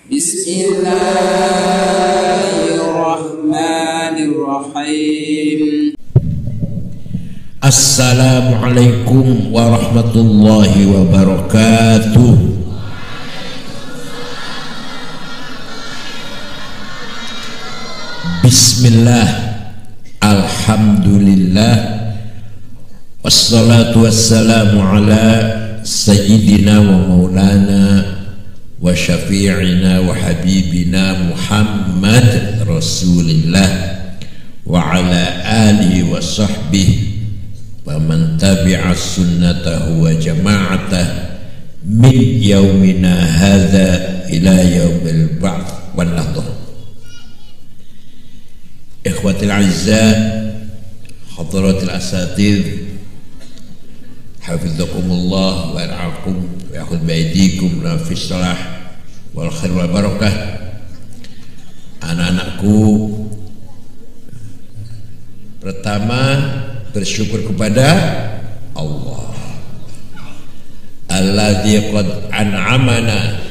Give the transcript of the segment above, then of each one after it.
Bismillahirrahmanirrahim. Assalamualaikum warahmatullahi wabarakatuh. Bismillah, alhamdulillah, wassalatu wassalamu ala sayyidina wa maulana wa syafi'ina wa habibina Muhammad Rasulillah wa ala alihi wa sahbihi wa man tabi'a sunnatahu wa jama'atah min yaumina hadha ila yaumil ba'th wal nahdhah. Ikhwatil a'izza, hadratil asatidh, hafizakumullah wa yar'akum wa yakhudh baidikum nafis salah wal khair wal barakah. Anak-anakku, pertama bersyukur kepada Allah alladzi qad an'amana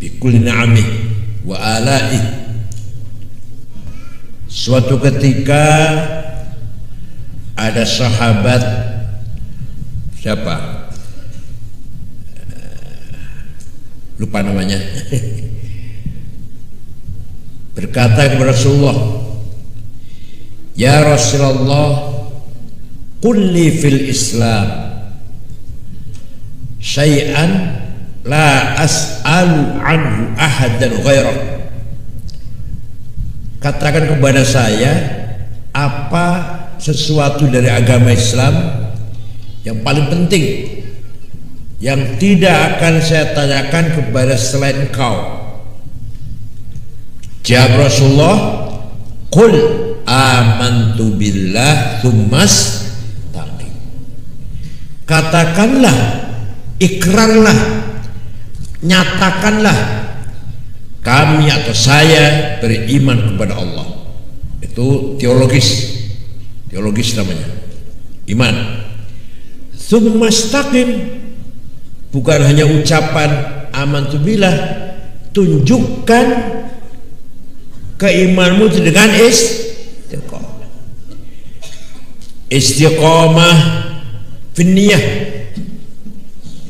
bi kulli ni'amih wa alaih. Suatu ketika ada sahabat, siapa? Lupa namanya. Berkata kepada Rasulullah, "Ya Rasulullah, qul li fil Islam syai'an la as'alu anhu ahadan ghairah." Katakan kepada saya apa sesuatu dari agama Islam yang paling penting yang tidak akan saya tanyakan kepada selain engkau. Jawab Rasulullah, "Qul amantu billah tsummas taqim." Katakanlah, ikrarlah, nyatakanlah, kami atau saya beriman kepada Allah. Itu teologis namanya, iman. Tsummas taqim, bukan hanya ucapan amantu billah, tunjukkan keimanmu dengan istiqomah. Istiqomah fin niyah,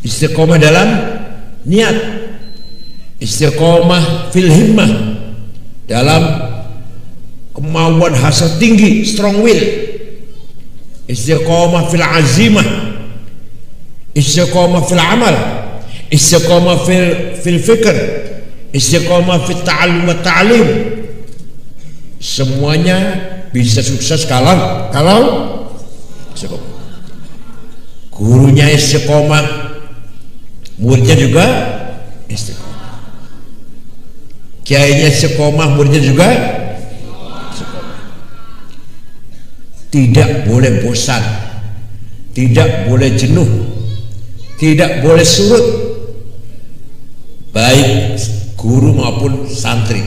istiqomah dalam niat. Istiqomah fil himmah, dalam kemauan hasrat tinggi, strong will. Istiqomah fil azimah, istiqomah fil amal, istiqomah fil fikr, istiqomah fil ta'allum wa ta'lim. Semuanya bisa sukses kalau istiqomah. Gurunya istiqomah, muridnya juga istiqomah. Kiainya istiqomah, muridnya juga istiqomah. Tidak boleh bosan, tidak boleh jenuh, tidak boleh surut, baik guru maupun santri.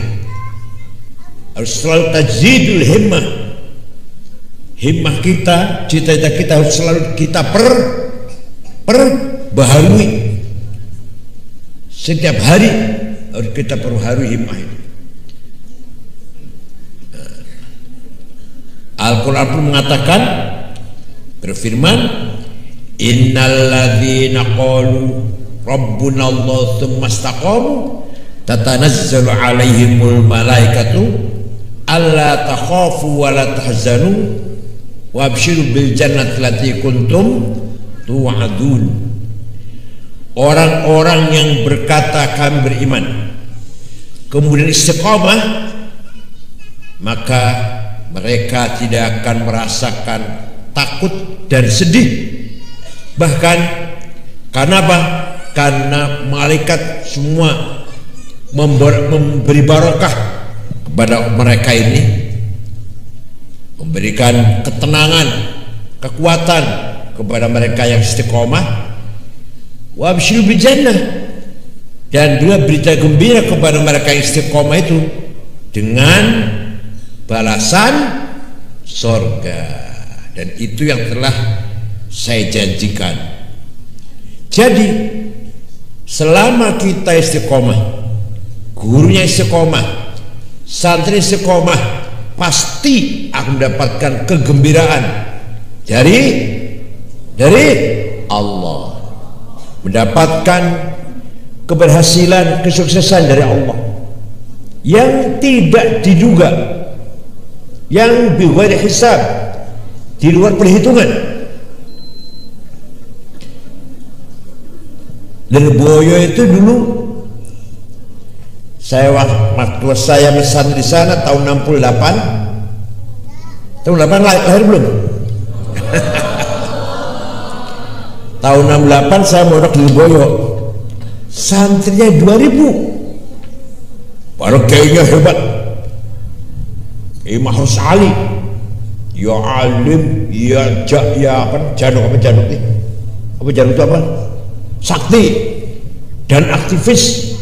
Harus selalu tajdidul himmah. Himmah kita, cita-cita kita harus selalu kita perbaharui. Setiap hari harus kita perbaharui himmah itu. Al-Quran pun mengatakan, berfirman, innalladzina qalu rabbuna Allah tsumma istaqamu tatanazzalu alaihimul malaikatu alla takhafu wa la tahzanu wa abshiru bil jannati allati kuntum tu'adun. Orang-orang yang berkata kami beriman kemudian istiqamah, maka mereka tidak akan merasakan takut dan sedih. Bahkan karena apa? Karena malaikat semua memberi barokah kepada mereka ini, memberikan ketenangan, kekuatan kepada mereka yang istiqomah. Wa absyiru bil jannah, dan juga berita gembira kepada mereka yang istiqomah itu dengan balasan surga, dan itu yang telah saya janjikan. Jadi selama kita istiqomah, gurunya istiqomah, santri istiqomah, pasti akan mendapatkan kegembiraan dari Allah, mendapatkan keberhasilan, kesuksesan dari Allah yang tidak diduga, yang bighairi hisab, di luar perhitungan. Lirboyo itu dulu waktu saya mesan di sana tahun 68. Tahun 68 lahir belum? Tahun 68 saya mondok di Lirboyo. Santrinya 2000. Baru kayaknya hebat. Imam Harus Ali. Ya alim, ya januk nih? Apa januk itu apa? Sakti dan aktivis.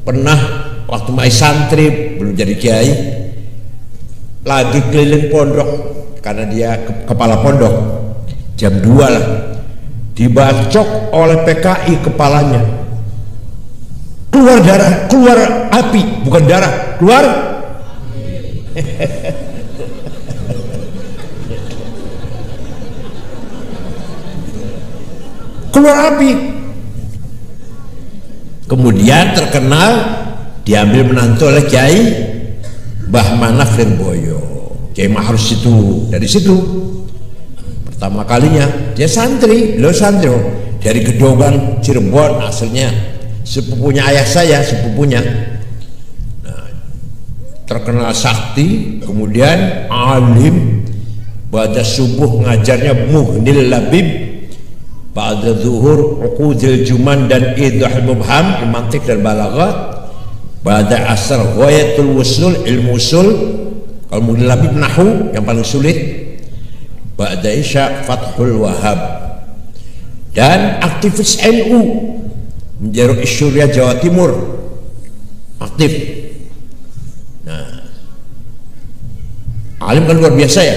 Pernah waktu masih santri, belum jadi kiai, lagi keliling pondok karena dia kepala pondok, jam 2 lah, dibacok oleh PKI kepalanya, keluar darah, keluar api, bukan darah, keluar keluar api. Kemudian terkenal, diambil menantu oleh Kiai Mbah Manaf Lirboyo. Kiai Mahrus itu dari situ pertama kalinya dia santri, dari Gedongan Cirebon asalnya, sepupunya ayah saya, sepupunya. Nah, terkenal sakti, kemudian alim, pada subuh ngajarnya Mughnil Labib, pada zuhur Uqudil Juman dan Idhul Mubham, mantik dan balaghah, pada asar Ghayatul Wusul, ilmu usul, kalau Mughnil Labib nahu yang paling sulit, pada isya Fathul Wahhab. Dan aktivis NU menjadi Syuriah Jawa Timur, aktif. Nah, alim kan luar biasa ya.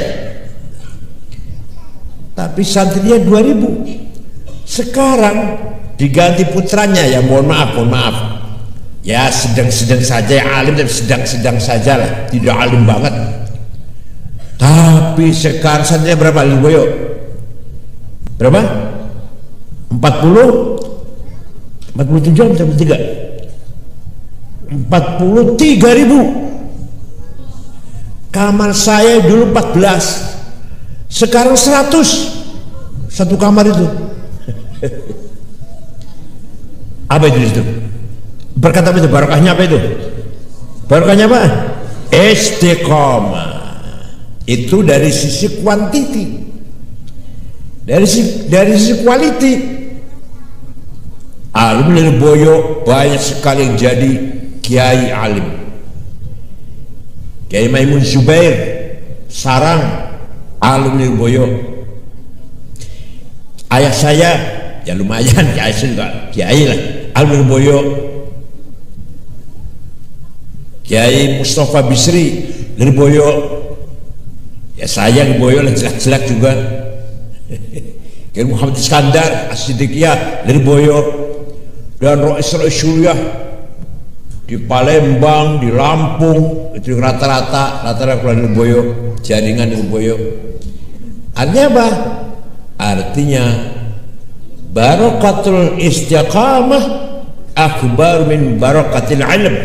Tapi santrinya 2000. Sekarang diganti putranya, ya mohon maaf ya, sedang saja ya, alim tapi sedang saja lah, tidak alim banget. Tapi sekarang santrinya berapa Lirboyo? Berapa? 47 atau 43? 43.000. Kamar saya dulu 14, sekarang 100 satu kamar itu. Apa itu di situ? Berkat apa itu? Barokahnya apa itu? Barokahnya apa? Istiqomah. Itu dari sisi kuantiti. Dari sisi quality, alim Lirboyo banyak sekali yang jadi kiai alim. Kiai Maimun Zubair Sarang, alim Lirboyo. Ayah saya ya lumayan, kiai juga kiai lah, alim Lirboyo. Kiai Mustafa Bisri Lirboyo, ya saya Lirboyo lah, jelek-jelek juga. Kiai Muhammad Iskandar As-Siddiqiyah Lirboyo, dan Rois Syuriah di Palembang, di Lampung, itu rata-rata Lirboyo, jaringan Lirboyo. Artinya apa? Artinya barokatul istiqamah akbar min barokatil ilm.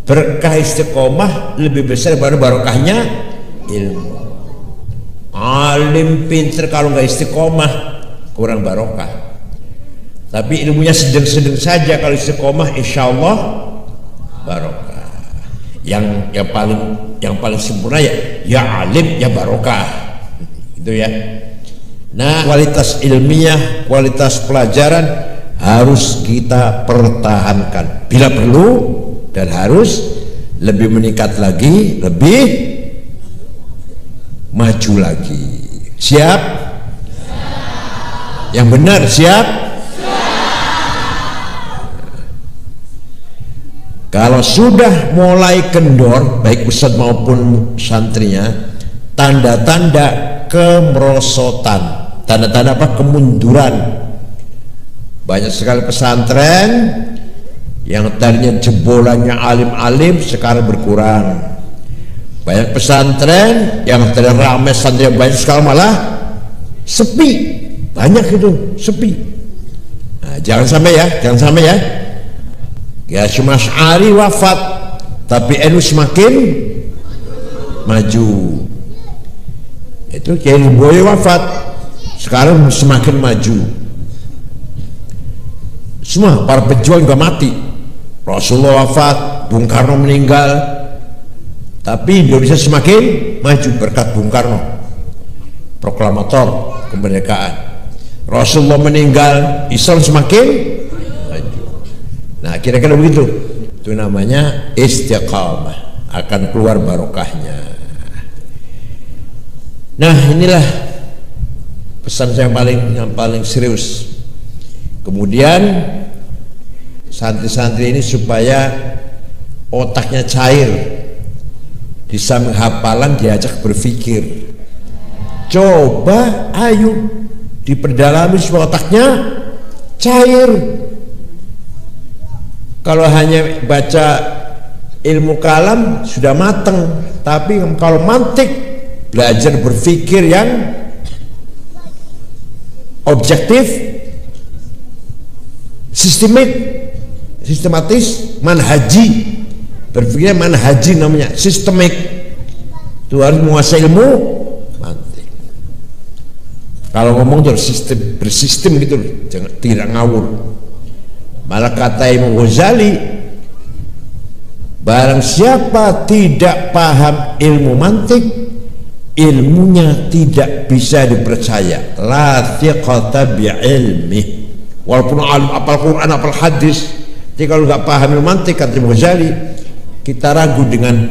Berkah istiqomah lebih besar daripada barokahnya ilmu. Alim pinter kalau nggak istiqomah kurang barokah. Tapi ilmunya sedang-sedang saja, kalau istiqomah insya Allah barokah. Yang paling sempurna ya alim ya barokah, gitu ya. Nah, kualitas ilmiah, kualitas pelajaran harus kita pertahankan bila perlu, dan harus lebih meningkat lagi, lebih maju lagi. Siap? Yang benar siap? Kalau sudah mulai kendor, baik ustadz maupun santrinya, tanda-tanda kemerosotan, tanda-tanda apa? Kemunduran. Banyak sekali pesantren yang tadinya jebolannya alim-alim sekarang berkurang. Banyak pesantren yang tadinya ramai santri banyak sekarang malah sepi. Banyak itu sepi. Nah, jangan sampai ya. Ya cuma Asy'ari wafat, tapi NU semakin maju. Itu Kiai Lirboyo wafat, sekarang semakin maju. Semua para pejuang juga mati. Rasulullah wafat, Bung Karno meninggal, tapi Indonesia semakin maju berkat Bung Karno, proklamator kemerdekaan. Rasulullah meninggal, Islam semakin maju. Nah, kira-kira begitu. Itu namanya istiqamah, akan keluar barokahnya. Nah, inilah pesan saya yang paling serius. Kemudian santri-santri ini supaya otaknya cair, di samping hafalan diajak berpikir. Coba ayo diperdalami supaya otaknya cair. Kalau hanya baca ilmu kalam sudah mateng, tapi kalau mantik, belajar berpikir yang objektif, sistematis, manhaji. Berpikirnya manhaji namanya, sistemik. Itu harus menguasai ilmu mantik. Kalau ngomong tuh bersistem gitu, jangan tidak ngawur. Malah kata Imam Ghazali, barang siapa tidak paham ilmu mantik, ilmunya tidak bisa dipercaya. La thiqata bi'ilmi. Walaupun alim apal Quran, apal hadis, tapi kalau nggak paham ilmu mantik, kata Imam Ghazali, kita ragu dengan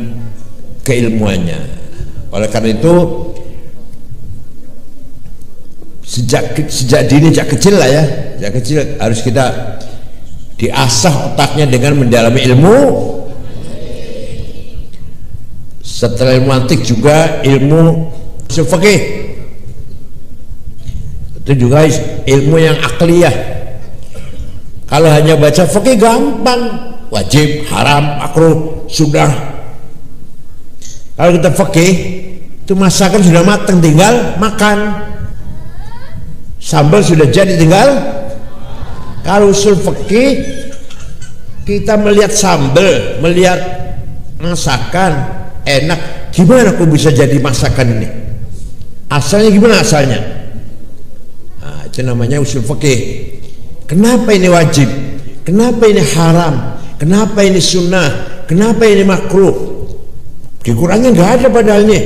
keilmuannya. Oleh karena itu sejak dini, sejak kecil lah ya, sejak kecil harus kita diasah otaknya dengan mendalami ilmu. Setelah ilmu mantik juga ilmu ushul fiqih, itu juga ilmu yang akliyah. Kalau hanya baca fiqih gampang, wajib, haram, makruh, sudah. Kalau kita fiqih itu masakan sudah matang, tinggal makan. Sambal sudah jadi, tinggal. Kalau usul fikih kita melihat sambal, melihat masakan enak, gimana kok bisa jadi masakan ini? Asalnya gimana asalnya? Nah, itu namanya usul fikih. Kenapa ini wajib? Kenapa ini haram? Kenapa ini sunnah? Kenapa ini makruh? Di Qurannya nggak ada padahal nih.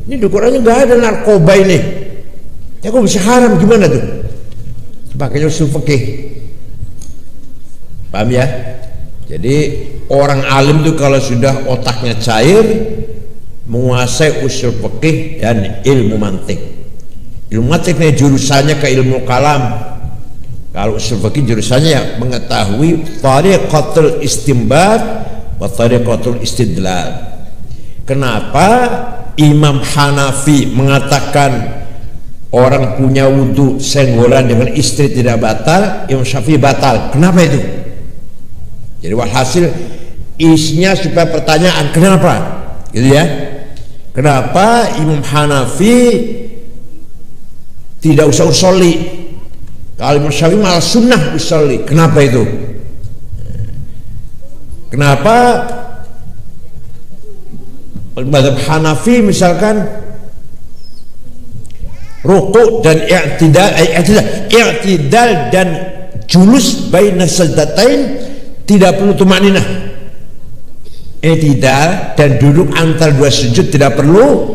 Ini di Qurannya nggak ada narkoba ini. Ya kok bisa haram, gimana tuh? Pakainya usul fikih. Paham ya? Jadi orang alim tuh kalau sudah otaknya cair, menguasai usul fikih dan ilmu mantik. Ilmu mantik nih jurusannya ke ilmu kalam. Kalau usul fikih jurusannya ya mengetahui tariqatul istinbat wa tariqatul istidlal. Kenapa Imam Hanafi mengatakan orang punya wudhu senggolan dengan istri tidak batal, Imam Syafi'i batal? Kenapa itu? Jadi walhasil isinya supaya pertanyaan kenapa, gitu ya? Kenapa Imam Hanafi tidak usah usolli? Kalau Imam Syafi'i malah sunnah usolli. Kenapa itu? Kenapa mazhab Hanafi misalkan rukuk dan i'tidal dan julus baina sajdatain tidak perlu tumakninah. I'tidal dan duduk antar dua sujud tidak perlu.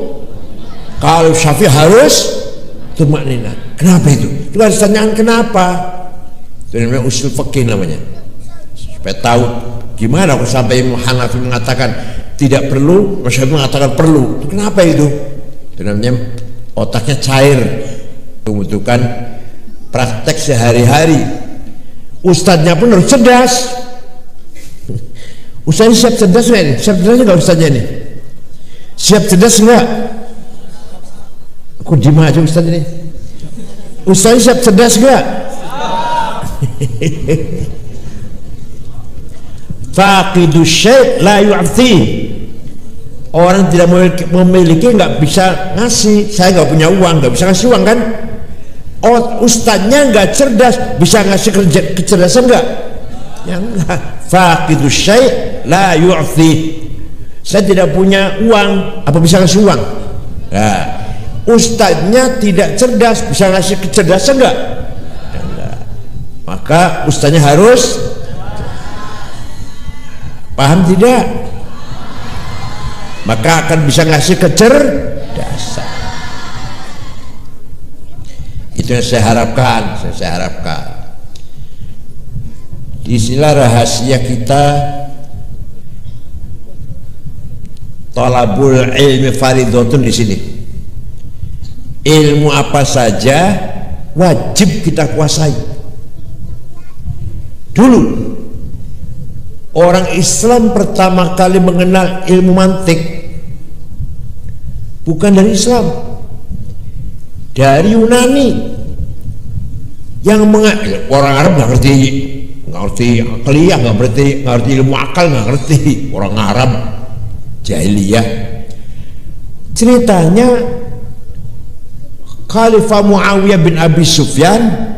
Kalau Syafi'i harus tumakninah. Kenapa itu? Itu harus tanyaan kenapa. Itu namanya usul fikih namanya. Supaya tahu gimana aku sampai Imam Hanafi mengatakan tidak perlu, Syafi'i mengatakan perlu. Itu kenapa itu? Itu namanya otaknya cair, membutuhkan praktek sehari-hari. Ustadznya pun harus cerdas. Ustadznya siap cerdas nggak ini? Siap cerdas nggak ustadznya ini? Siap cerdas nggak? Aku diem aja ustadz ini. Ustaz siap cerdas gak? Faqidu syai' la yu'ti. Orang tidak memiliki nggak bisa ngasih. Saya nggak punya uang, nggak bisa ngasih uang kan? Oh, ustadznya nggak cerdas, bisa ngasih kecerdasan nggak? Ya enggak. Faqidu syai' la yu'ti. Saya tidak punya uang, apa bisa ngasih uang? Nah, ustadznya tidak cerdas, bisa ngasih kecerdasan enggak? Enggak. Maka ustadznya harus paham tidak? Maka akan bisa ngasih kecerdasan. Itu yang saya harapkan. Saya harapkan. Disinilah rahasia kita. Talabul ilmi faridotun di sini. Ilmu apa saja wajib kita kuasai. Dulu orang Islam pertama kali mengenal ilmu mantik bukan dari Islam, dari Yunani. Yang orang Arab nggak ngerti akliyah, nggak ngerti ilmu akal, nggak ngerti. Orang Arab jahiliyah. Ceritanya Khalifah Muawiyah bin Abi Sufyan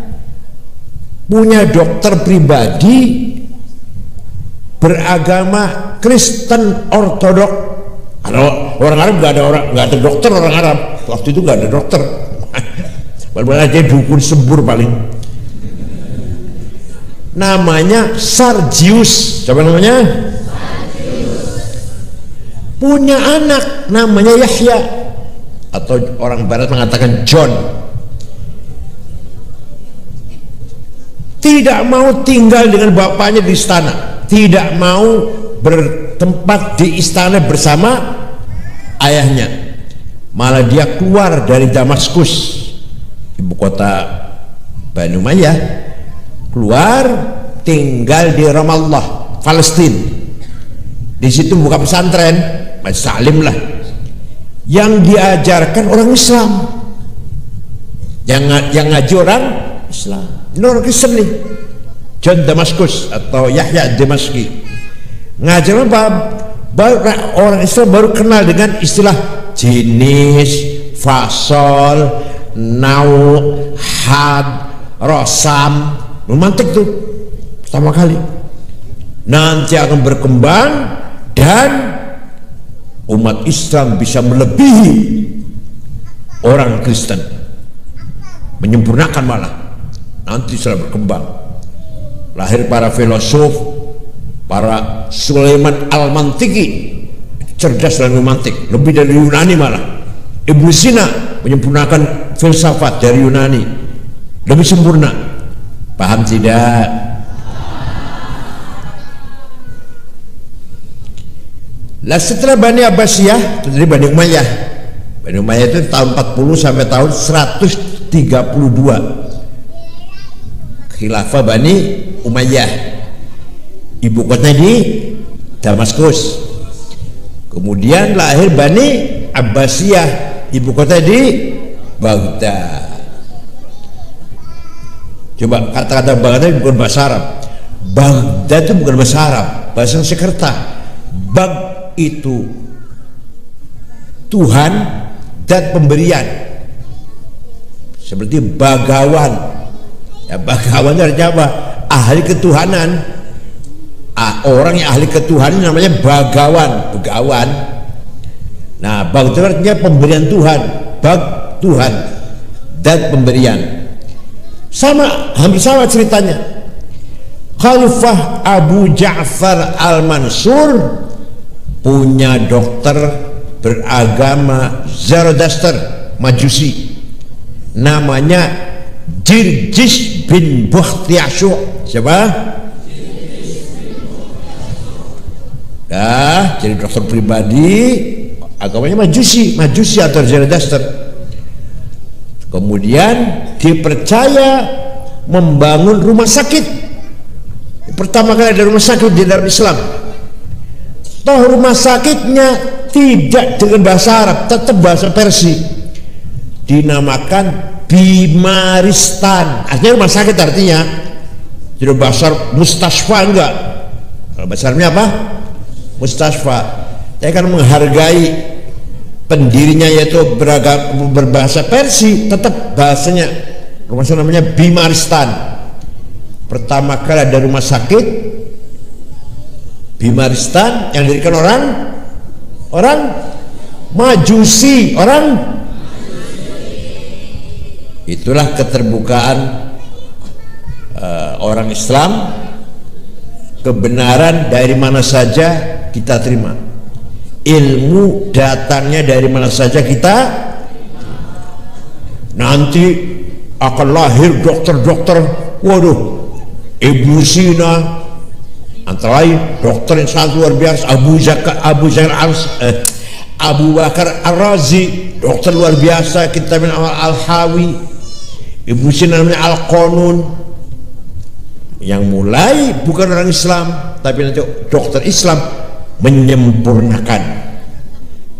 punya dokter pribadi beragama Kristen Ortodok. Kalau orang Arab nggak ada dokter. Orang Arab waktu itu nggak ada dokter. Benar-benar aja dukun sembur paling. Namanya Sargius. Siapa namanya? Punya anak namanya Yahya, atau orang barat mengatakan John. Tidak mau tinggal dengan bapaknya di istana, tidak mau bertempat di istana bersama ayahnya, malah dia keluar dari Damaskus, ibu kota Bani Umayyah, keluar tinggal di Ramallah, Palestina. Di situ buka pesantren, Salim lah, yang diajarkan orang Islam, yang ngaji orang Islam. Ini orang Kristen nih, John Damaskus atau Yahya Damaski. Ngajar apa? Orang Islam baru kenal dengan istilah jenis, fasol, nau, had, rosam, memantik tuh pertama kali. Nanti akan berkembang dan umat Islam bisa melebihi orang Kristen, menyempurnakan malah. Nanti setelah berkembang, lahir para filosof, para Sulaiman Al-Mantiki, cerdas dalam memantik, lebih dari Yunani malah. Ibnu Sina menyempurnakan filsafat dari Yunani, lebih sempurna. Paham tidak? Lah setelah Bani Abbasiyah, jadi Bani Umayyah. Bani Umayyah itu tahun 40 sampai tahun 132. Khilafah Bani Umayyah. Ibu kotanya di Damaskus. Kemudian lahir Bani Abbasiyah, ibu kota di Baghdad. Coba kata-kata Baghdad bukan bahasa Arab. Baghdad itu bukan bahasa Arab, bahasa Sanskerta. Bag itu Tuhan dan pemberian, seperti bagawan. Ya, bagawan itu artinya apa? Ahli ketuhanan. Orang yang ahli ketuhanan namanya bagawan, begawan. Nah, bag itu artinya pemberian Tuhan, bag Tuhan dan pemberian. Sama, hampir sama ceritanya. Khalifah Abu Ja'far Al-Mansur punya dokter beragama Zoroaster, Majusi, namanya Jirjis bin Bukhtiashu. Siapa? Dah, jadi dokter pribadi, agamanya Majusi atau Zoroaster. Kemudian dipercaya membangun rumah sakit. Pertama kali ada rumah sakit di dalam Islam. Toh rumah sakitnya tidak dengan bahasa Arab, tetap bahasa Persia. Dinamakan Bimaristan, artinya rumah sakit, artinya tidak bahasa mustasfa, enggak. Kalau bahasanya apa? Mustasfa. Saya akan menghargai pendirinya, yaitu berbahasa Persia, tetap bahasanya rumah sakit namanya Bimaristan. Pertama kali ada rumah sakit Bimaristan yang didirikan orang Majusi, itulah keterbukaan orang Islam. Kebenaran dari mana saja kita terima, ilmu datangnya dari mana saja kita. Nanti akan lahir dokter-dokter, waduh, Ibnu Sina antara lain, dokter yang sangat luar biasa, Abu Bakar Ar-Razi, dokter luar biasa, kita Al-Hawi, Ibnu Sina namanya Al-Qanun. Yang mulai bukan orang Islam, tapi nanti dokter Islam menyempurnakan.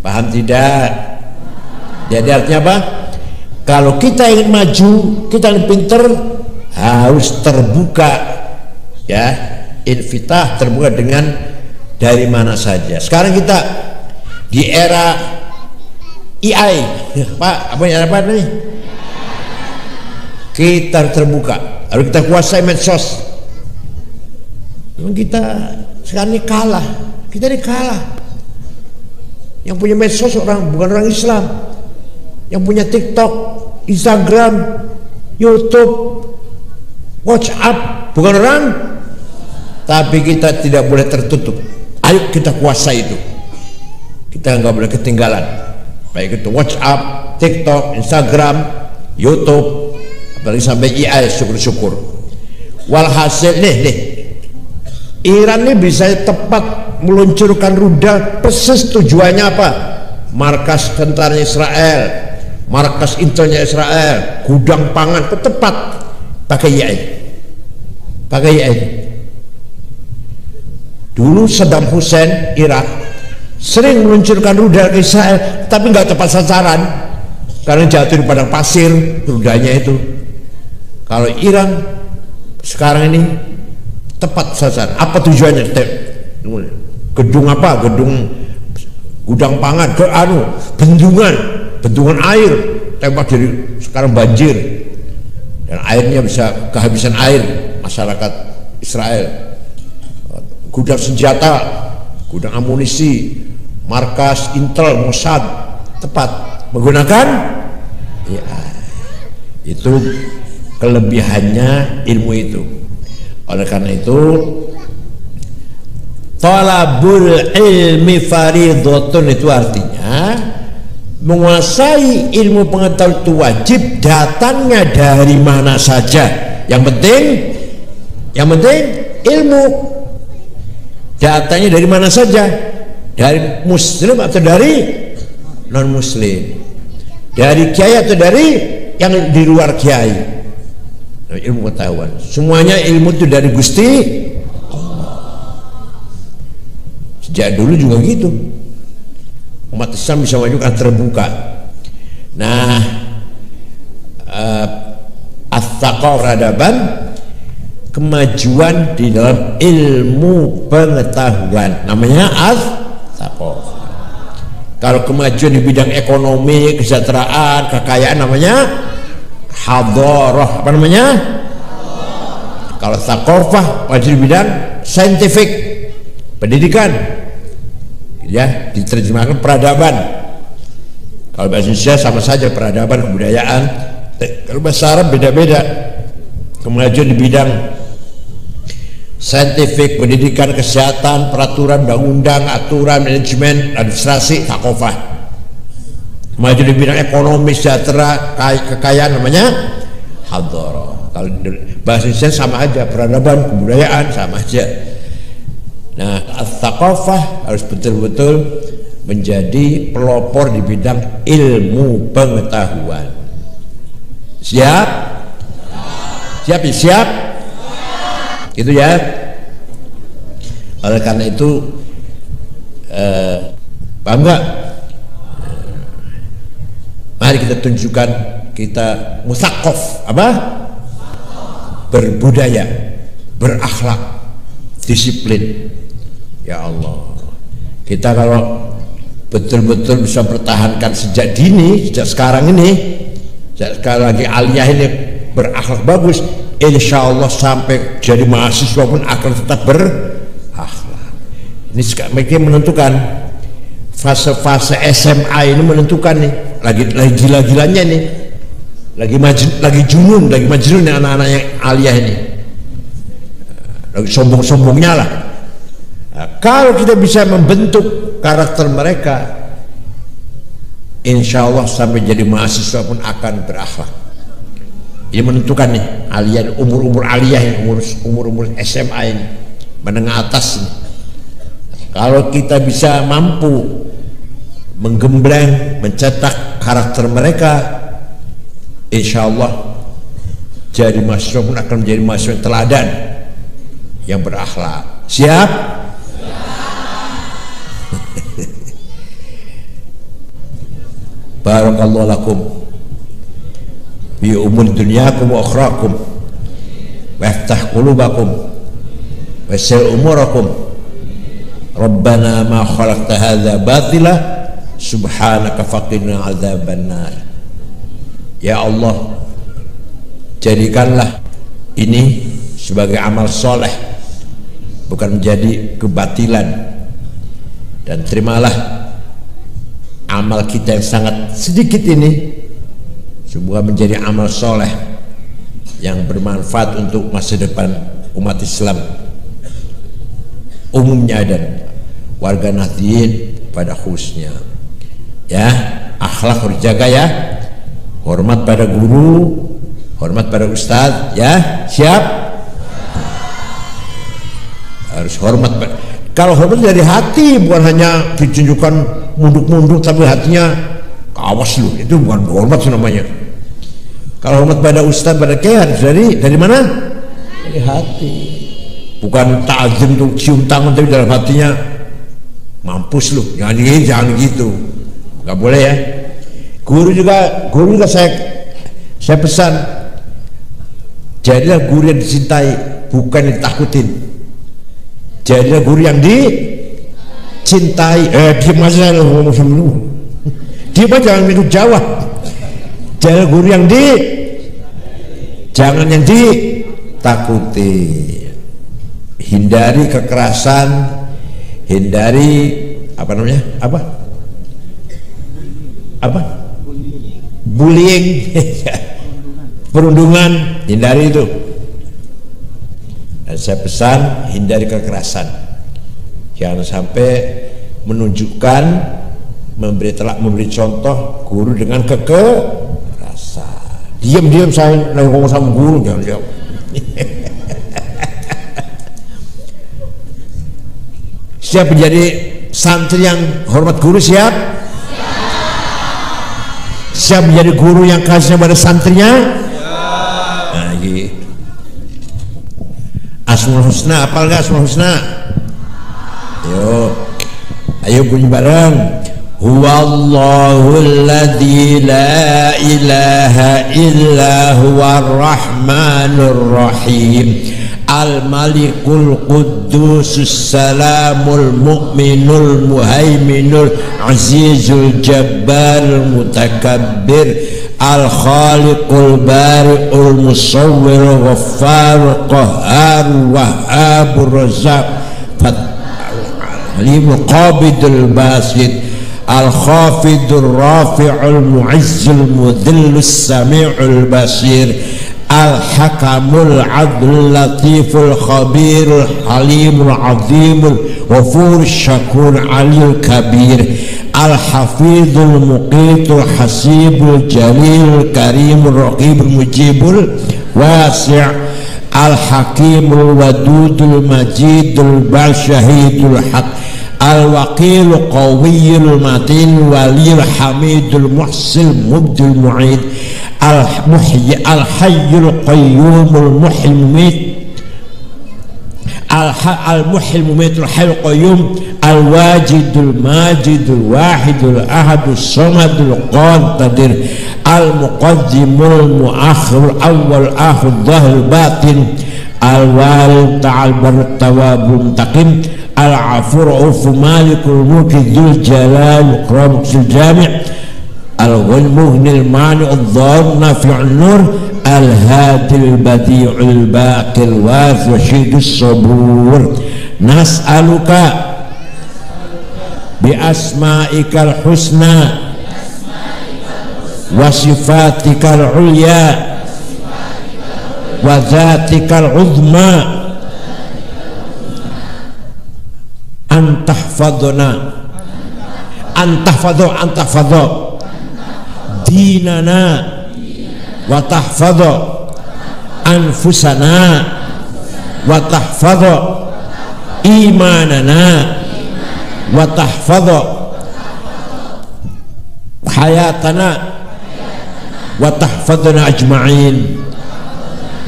Paham tidak? Jadi artinya apa? Kalau kita ingin maju, kita ingin pinter, harus terbuka, ya, infitah, terbuka dengan dari mana saja. Sekarang kita di era AI, Pak, apa nih? Kita terbuka, harus kita kuasai medsos. Memang kita sekarang ini kalah, kita ini kalah. Yang punya medsos bukan orang Islam, yang punya TikTok, Instagram, YouTube, WhatsApp bukan orang. Tapi kita tidak boleh tertutup. Ayo kita kuasai itu. Kita nggak boleh ketinggalan. Baik itu WhatsApp, TikTok, Instagram, YouTube, apalagi sampai AI, syukur-syukur. Walhasil nih, Iran ini bisa tepat meluncurkan rudal persis tujuannya apa? Markas tentara Israel, markas intelnya Israel, gudang pangan, tepat pakai AI. Dulu Saddam Hussein Irak sering meluncurkan rudal ke Israel, tapi nggak tepat sasaran karena jatuh di padang pasir rudalnya itu. Kalau Iran sekarang ini tepat sasaran. Apa tujuannya? Gedung apa? Gudang pangan, bendungan air, tembak dari sekarang banjir, dan airnya bisa kehabisan air masyarakat Israel. Gudang senjata, gudang amunisi, markas Intel, Mossad, tepat menggunakan ya, itu kelebihannya ilmu itu. Oleh karena itu, talabul ilmi faridhatun, itu artinya menguasai ilmu pengetahuan itu wajib, datangnya dari mana saja. Yang penting ilmu datangnya dari mana saja, dari muslim atau dari non muslim, dari kiai atau dari yang di luar kiai. Ilmu pengetahuan, semuanya ilmu itu dari Gusti Allah. Sejak dulu juga gitu, umat Islam bisa maju kan terbuka. Nah, as-saqaf peradaban, kemajuan di dalam ilmu pengetahuan, namanya as-saqaf. Kalau kemajuan di bidang ekonomi, kesejahteraan, kekayaan, namanya hadarah. Apa namanya? Kalau thaqafah maju di bidang saintifik, pendidikan, ya, diterjemahkan peradaban. Kalau bahasa Indonesia sama saja, peradaban, kebudayaan. Kalau bahasa Arab beda-beda. Kemajuan di bidang saintifik, pendidikan, kesehatan, peraturan, undang-undang, aturan, manajemen, administrasi, thaqafah. Maju di bidang ekonomi, sejahtera, kekayaan, namanya hadarah. Kalau bahasa Indonesia sama aja, peradaban, kebudayaan, sama aja. Nah, as-saqafah harus betul-betul menjadi pelopor di bidang ilmu pengetahuan. Siap? Siap? Itu ya. Oleh karena itu, paham nggak? Mari kita tunjukkan kita mutsaqaf, apa? Berbudaya, berakhlak, disiplin. Ya Allah, kita kalau betul-betul bisa pertahankan sejak dini, sejak sekarang ini, sejak sekarang lagi aliyah ini berakhlak bagus, insya Allah sampai jadi mahasiswa pun akan tetap berakhlak. Ini mereka menentukan fase-fase SMA ini, menentukan nih, lagi gila-gilanya nih, lagi junun, lagi majnun anak-anak yang aliyah ini, lagi sombong-sombongnya lah. Nah, kalau kita bisa membentuk karakter mereka, insya Allah sampai jadi mahasiswa pun akan berakhlak. Ini menentukan nih aliyah, umur aliyah ini, umur SMA ini, menengah atas ini. Kalau kita bisa mampu menggembleng, mencetak karakter mereka, insya Allah jadi mahasiswa pun akan menjadi mahasiswa yang teladan, yang berakhlak. Siap? Barakallahu lakum bi umur dunyakum wa akhirakum wa yaftah qulubakum wa yassir umurakum. Rabbana ma khalaqta hadza batila subhanaka faqina adzaban nar. Ya Allah, jadikanlah ini sebagai amal soleh, bukan menjadi kebatilan, dan terimalah amal kita yang sangat sedikit ini sebuah menjadi amal soleh yang bermanfaat untuk masa depan umat Islam umumnya dan warga Nahdliyin pada khususnya. Ya, akhlak harus jaga ya, hormat pada guru, hormat pada ustadz, ya, siap? Harus hormat. Kalau hormat dari hati, bukan hanya ditunjukkan munduk-munduk, tapi hatinya awas lu, itu bukan hormat namanya. Kalau hormat pada ustadz, pada kiai, dari mana? Dari hati. Bukan ta'zim untuk cium tangan, tapi dalam hatinya mampus lu, jangan gitu, nggak boleh ya. Guru juga saya pesan, jadilah guru yang dicintai, bukan yang ditakutin. Jadilah guru yang dicintai. Diam aja lo, ngomong sama lu. Diam aja, jangan ikut jawab. Jadilah guru yang jangan yang ditakuti. Hindari kekerasan, hindari bullying, perundungan, hindari itu. Dan saya pesan, hindari kekerasan, jangan sampai menunjukkan, memberi contoh guru dengan kekerasan. Diam saya lagi ngomong sama guru, jangan jawab. Siap menjadi santri yang hormat guru? Siap? Siap menjadi guru yang kasih pada santrinya? Nah, gitu. Asmaul Husna, apal gak Asmaul Husna? Ayo bunyi bareng. Huwallahul ladzi la ilaha illa huwar rahmanur rahim. Al-Malikul Quddusus Salamul Mu'minul Muhaiminul Azizul Jabbarul Mutakabbir Al-Khaliqul Bari'ul Musawwir Ghaffarul Qahhar Wahhabur Razzaq Alimul Qabidul Basit Al-Khafidul Rafi'ul Mu'izzul Mudhillus Sami'ul Basir Al-Hakamul Adlul Latiful Khabirul Halimul Azimul Ghafurul Syakur Aliyul Kabir Al-Hafidhul Muqitul Hasibul Jalil Karimul Raqibul Mujibul Wasi' Al-Hakimul Wadudul Majidul Balsyahidul Haq Al-Waqil Qawiyul Matin Walil Hamidul Muhsil Mubdul Mu'id Al-Muhyi Al-Hayyul Qayyumul Muhyil Mumit Al-Muhyil Mumitul Hayyul Qayyum Al-Wajidul Majidul Wahidul Ahadul Samadul Qadir al-muqaddimul muakhir awal akhir zahir batin al-wal ta'al bartawabul mutaqim al-afur ufu malikul mulki dzul jalal ikramul jami' al-ghulmuhnil mani'ud dhar nafi'un nur al-hadil badi'ul baqil wath wa syidus sabur nas'aluka bi asma'ikal husna wa sifatikal ulya wa zatikal uzma antahfadona antahfadho dinana wa tahfadho anfusana wa tahfadho imanana wa tahfadho hayatana wa tahfadhna ajma'in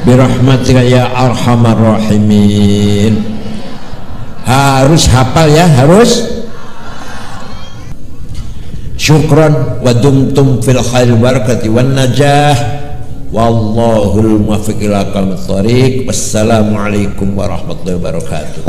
birahmatika ya arhamar rahimin. Harus hafal ya, harus. Syukran wa dumtum fil khair barakati wan najah wallahul muwaffiq ila aqwamit thoriq. Wassalamualaikum warahmatullahi wabarakatuh.